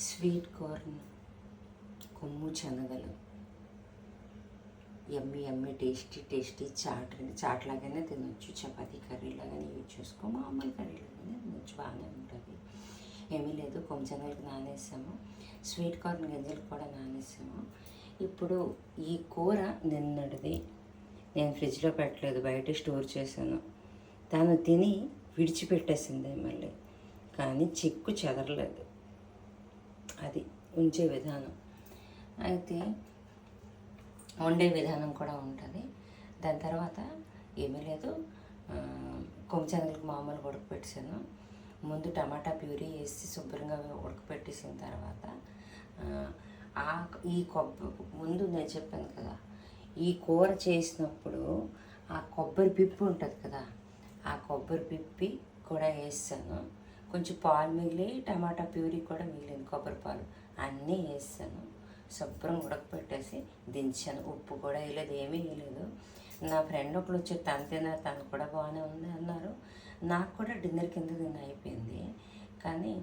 Sweet corn, కొమ్ము శనగలు, ఎమ్మి ఎమ్మి tasty tasty chat లాగానే తినొచ్చు, చపాతీ కర్రీ లాగానే యూజ్ చేసుకో, మామూలు కర్రీ లాగానే తినొచ్చు, బాగానే ఉంటుంది. ఏమీ లేదు, కొమ్ము శనగలకు నానేసాము, స్వీట్ కార్న్ గింజలు కూడా నానేసాము. ఇప్పుడు ఈ కూర నిన్నటిది, నేను ఫ్రిడ్జ్లో పెట్టలేదు, బయట స్టోర్ చేశాను. తను తిని విడిచిపెట్టేసింది మళ్ళీ, కానీ చిక్కు చెదరలేదు. అది ఉంచే విధానం. అయితే వండే విధానం కూడా ఉంటుంది. దాని తర్వాత ఏమీ లేదు, కొమ్ము శనగలకు మామూలుగా ఉడకపెట్టేసాను. ముందు టమాటా ప్యూరీ వేసి శుభ్రంగా ఉడకపెట్టేసిన తర్వాత ఈ ముందు నేను చెప్పాను కదా, ఈ కూర చేసినప్పుడు ఆ కొబ్బరి పిప్పి ఉంటుంది కదా, ఆ కొబ్బరి పిప్పి కూడా వేసాను. కొంచెం పాలు మిగిలి టమాటా ప్యూరీ కూడా మిగిలింది, కొబ్బరి పాలు అన్నీ వేసాను. శుభ్రం ఉడకపెట్టేసి దించాను. ఉప్పు కూడా వేయలేదు, ఏమీ వేయలేదు. నా ఫ్రెండ్ ఒకరు వచ్చి తను తిన్నారు, తను కూడా బాగానే ఉంది అన్నారు. నాకు కూడా డిన్నర్ కింద తిని అయిపోయింది. కానీ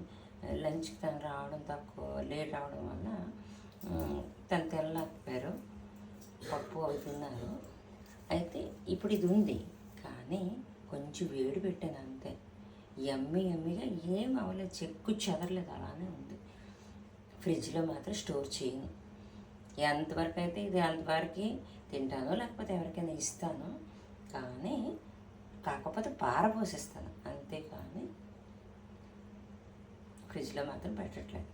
లంచ్కి తను రావడం లేట్ రావడం వల్ల తను తినలేకపోయారు, పప్పు అవి తిన్నారు. అయితే ఇప్పుడు ఇది ఉంది, కానీ కొంచెం వేడి పెట్టాను అంతే. ఎమ్మిగా ఏం అవ్వలేదు, చెక్కు చెదరలేదు, అలానే ఉంది. ఫ్రిడ్జ్లో మాత్రం స్టోర్ చేయను. ఎంతవరకు అయితే ఇది అంతవరకు తింటాను, లేకపోతే ఎవరికైనా ఇస్తాను. కానీ కాకపోతే పారపోసిస్తాను అంతే, కానీ ఫ్రిడ్జ్లో మాత్రం పెట్టట్లేదు.